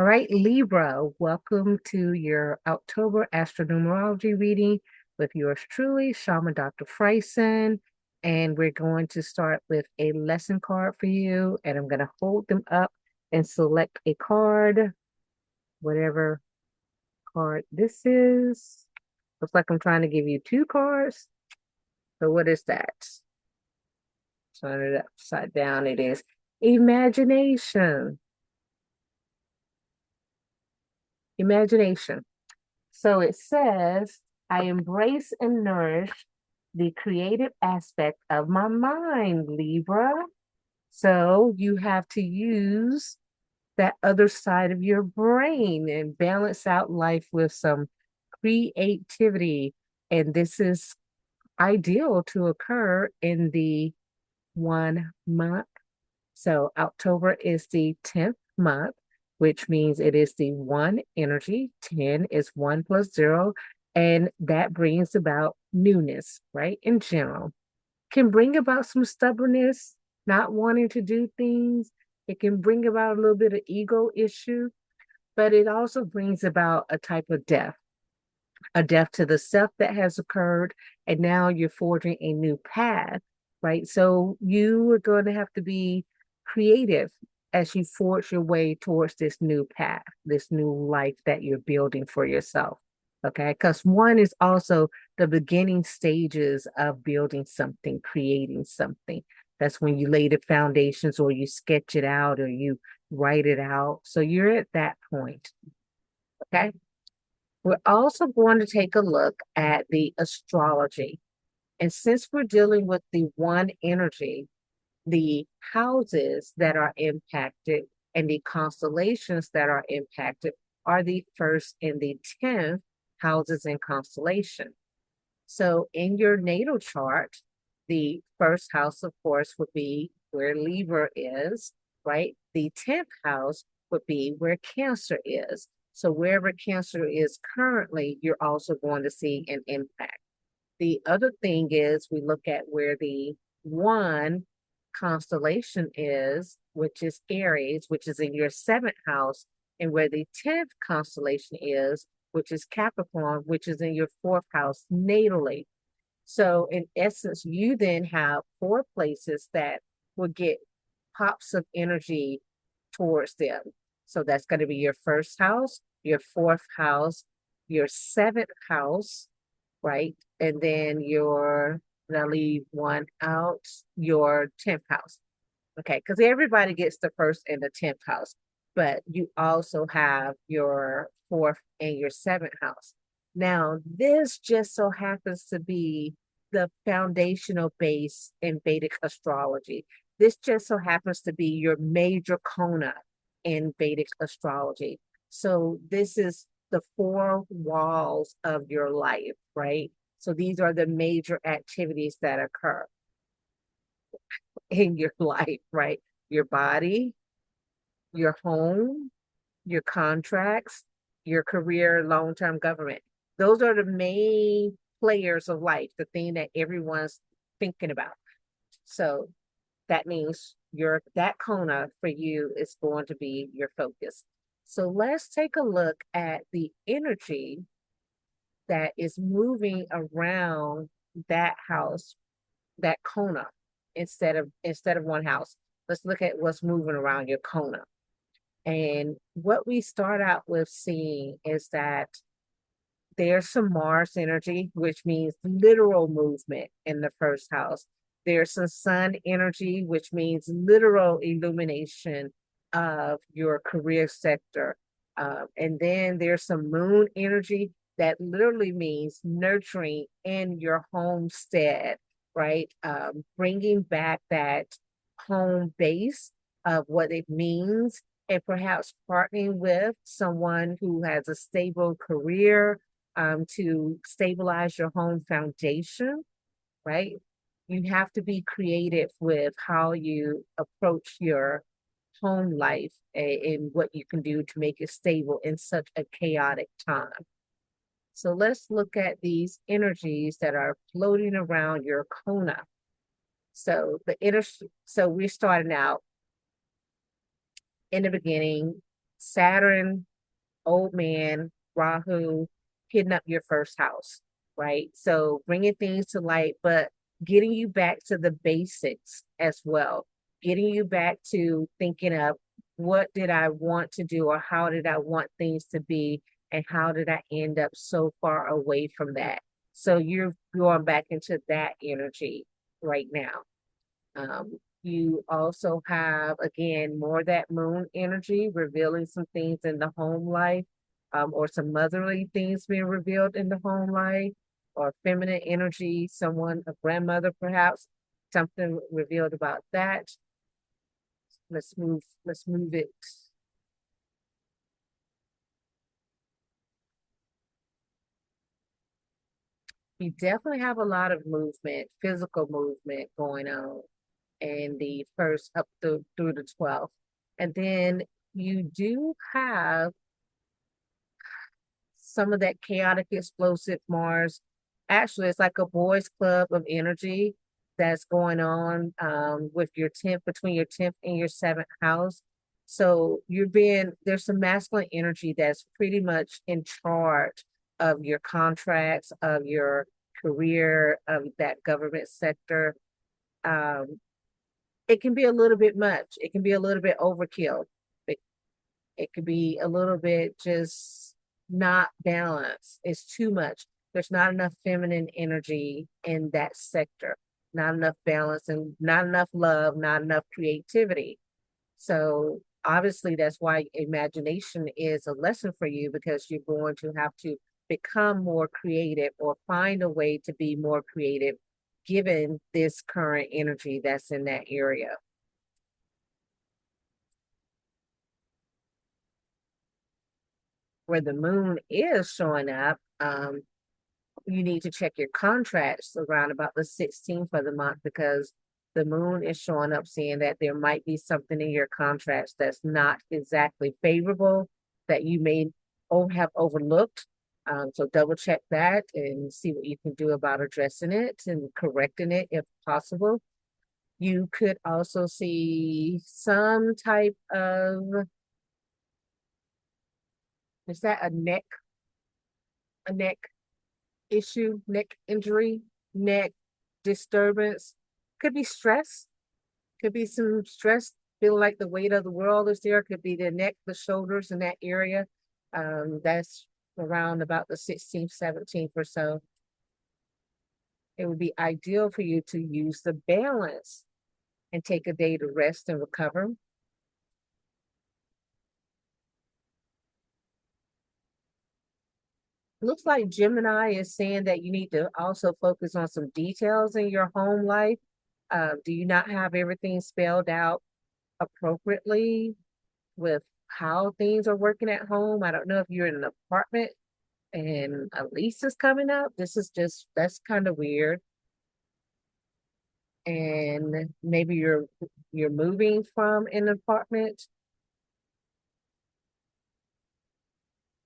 All right, Libra, welcome to your October astronumerology reading with yours truly, Shaman Dr. Freisen. And we're going to start with a lesson card for you. And I'm going to hold them up and select a card, whatever card this is. Looks like I'm trying to give you two cards. So what is that? Turn it upside down. It is imagination. Imagination. So it says, I embrace and nourish the creative aspect of my mind, Libra. So you have to use that other side of your brain and balance out life with some creativity. And this is ideal to occur in the 1 month. So October is the 10th month, which means it is the one energy. 10 is 1 plus 0, and that brings about newness, right? In general, can bring about some stubbornness, not wanting to do things. It can bring about a little bit of ego issue, but it also brings about a type of death, a death to the self that has occurred, and now you're forging a new path, right? So you are going to have to be creative as you forge your way towards this new path, this new life that you're building for yourself. Okay, because one is also the beginning stages of building something, creating something. That's when you lay the foundations or you sketch it out or you write it out. So you're at that point. Okay. We're also going to take a look at the astrology. And since we're dealing with the one energy, the houses that are impacted and the constellations that are impacted are the first and the 10th houses in constellation. So in your natal chart, the first house, of course, would be where Libra is, right? The 10th house would be where Cancer is. So wherever Cancer is currently, you're also going to see an impact. The other thing is we look at where the one constellation is, which is Aries, which is in your seventh house, and where the 10th constellation is, which is Capricorn, which is in your fourth house natally. So, in essence, you then have four places that will get pops of energy towards them. So, that's going to be your first house, your fourth house, your seventh house, right? And then I'll leave one out, your 10th house. Okay, because everybody gets the first and the 10th house, but you also have your fourth and your seventh house. Now, this just so happens to be the foundational base in Vedic astrology. This just so happens to be your major kona in Vedic astrology. So, this is the four walls of your life, right? So, these are the major activities that occur in your life, right? Your body, your home, your contracts, your career, long term government. Those are the main players of life, the thing that everyone's thinking about. So that means that Kona for you is going to be your focus. So let's take a look at the energy that is moving around that house, that Kona, instead of one house. Let's look at what's moving around your Kona. And what we start out with seeing is that there's some Mars energy, which means literal movement in the first house. There's some Sun energy, which means literal illumination of your career sector. And then there's some Moon energy that literally means nurturing in your homestead, right? Bringing back that home base of what it means and perhaps partnering with someone who has a stable career to stabilize your home foundation, right? You have to be creative with how you approach your home life and what you can do to make it stable in such a chaotic time. So let's look at these energies that are floating around your Kona. So so we're starting out in the beginning. Saturn, old man, Rahu, hitting up your first house, right? So bringing things to light, but getting you back to the basics as well, getting you back to thinking of what did I want to do or how did I want things to be and how did I end up so far away from that. So you're going back into that energy right now. You also have, again, more that moon energy, revealing some things in the home life, or some motherly things being revealed in the home life, or feminine energy, someone, a grandmother perhaps, something revealed about that. Let's move it. You definitely have a lot of movement, physical movement going on in the first up through the 12th. And then you do have some of that chaotic, explosive Mars. Actually, it's like a boys' club of energy that's going on with your 10th, between your 10th and your seventh house. So there's some masculine energy that's pretty much in charge of your contracts, of your career, of that government sector. Um, it can be a little bit much. It can be a little bit overkill. It, it could be a little bit just not balanced. It's too much. There's not enough feminine energy in that sector, not enough balance, and not enough love, not enough creativity. So obviously, that's why imagination is a lesson for you because you're going to have to become more creative or find a way to be more creative given this current energy that's in that area. Where the moon is showing up, you need to check your contracts around about the 16th of the month because the moon is showing up saying that there might be something in your contracts that's not exactly favorable that you may have overlooked. So double check that and see what you can do about addressing it and correcting it if possible. You could also see some type of, is that a neck issue, neck injury, neck disturbance. Could be stress, could be some stress, feeling like the weight of the world is there. Could be the neck, the shoulders in that area. That's around about the 16th, 17th or so. It would be ideal for you to use the balance and take a day to rest and recover. Looks like Gemini is saying that you need to also focus on some details in your home life. Do you not have everything spelled out appropriately with how things are working at home? I don't know if you're in an apartment and a lease is coming up. That's kind of weird. And maybe you're moving from an apartment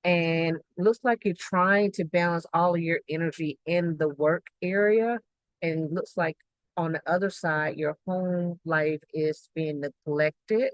and looks like you're trying to balance all of your energy in the work area. And looks like on the other side, your home life is being neglected.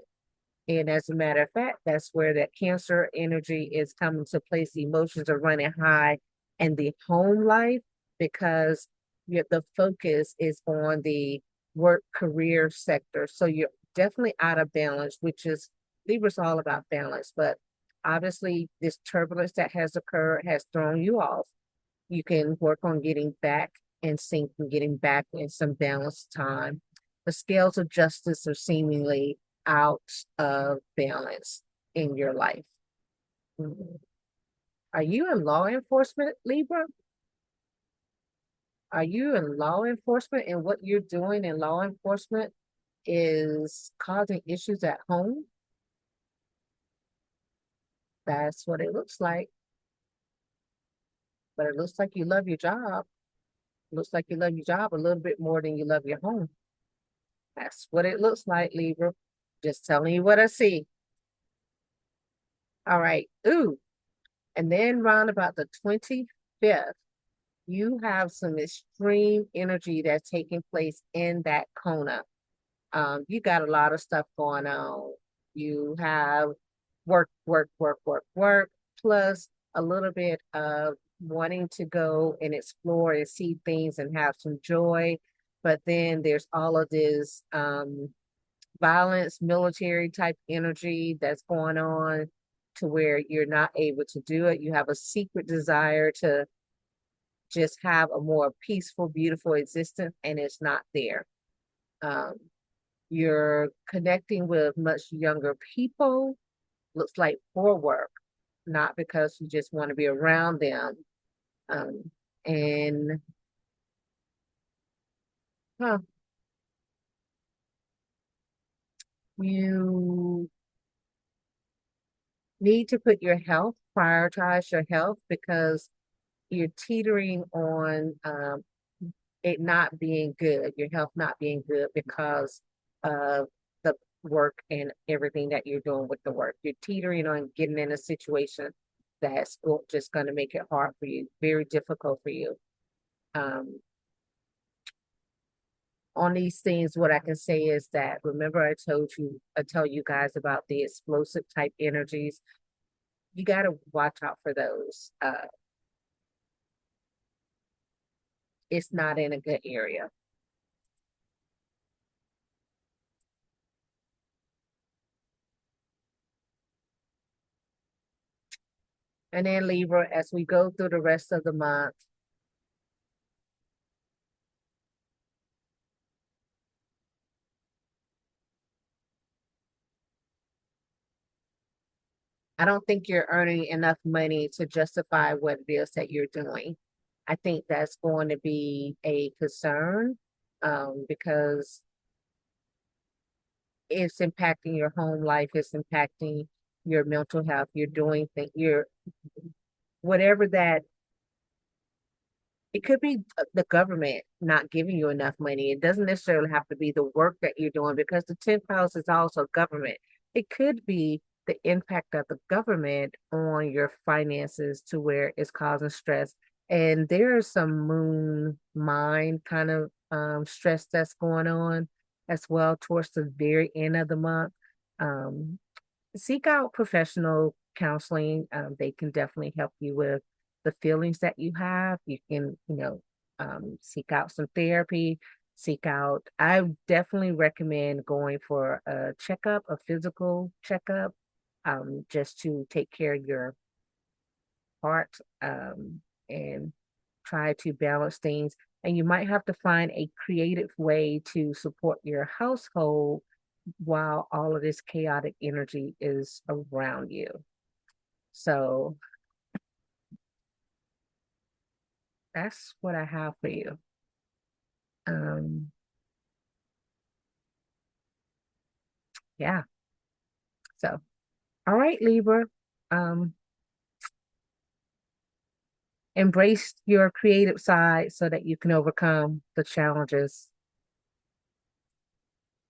And as a matter of fact, that's where that Cancer energy is coming to place. The emotions are running high in the home life because the focus is on the work career sector. So you're definitely out of balance, which is Libra's all about balance. But obviously, this turbulence that has occurred has thrown you off. You can work on getting back in sync and getting back in some balanced time. The scales of justice are seemingly out of balance in your life. Mhm. Are you in law enforcement, Libra? Are you in law enforcement and what you're doing in law enforcement is causing issues at home? That's what it looks like. But it looks like you love your job. Looks like you love your job a little bit more than you love your home. That's what it looks like, Libra. Just telling you what I see. All right. Ooh. And then round about the 25th, you have some extreme energy that's taking place in that Kona. You got a lot of stuff going on. You have work, work, work, work, work, plus a little bit of wanting to go and explore and see things and have some joy. But then there's all of this violence, military type energy that's going on to where you're not able to do it. You have a secret desire to just have a more peaceful, beautiful existence, and it's not there. Um, you're connecting with much younger people, looks like for work, not because you just want to be around them. Um, and huh, you need to put your health, prioritize your health because you're teetering on it not being good, your health not being good because of the work and everything that you're doing with the work. You're teetering on getting in a situation that's just going to make it hard for you, very difficult for you. Um, on these things, what I can say is that remember I tell you guys about the explosive type energies. You got to watch out for those. It's not in a good area. And then Libra, as we go through the rest of the month, I don't think you're earning enough money to justify what it is that you're doing. I think that's going to be a concern because it's impacting your home life, it's impacting your mental health. You're doing things, you're whatever that it could be the government not giving you enough money. It doesn't necessarily have to be the work that you're doing because the 10th house is also government. It could be the impact of the government on your finances to where it's causing stress. And there is some moon mind kind of stress that's going on as well towards the very end of the month. Um, Seek out professional counseling. They can definitely help you with the feelings that you have. You can, seek out some therapy, seek out, I definitely recommend going for a checkup, a physical checkup, just to take care of your heart, and try to balance things. And you might have to find a creative way to support your household while all of this chaotic energy is around you. So that's what I have for you. Um, yeah. So, all right, Libra. Um, embrace your creative side so that you can overcome the challenges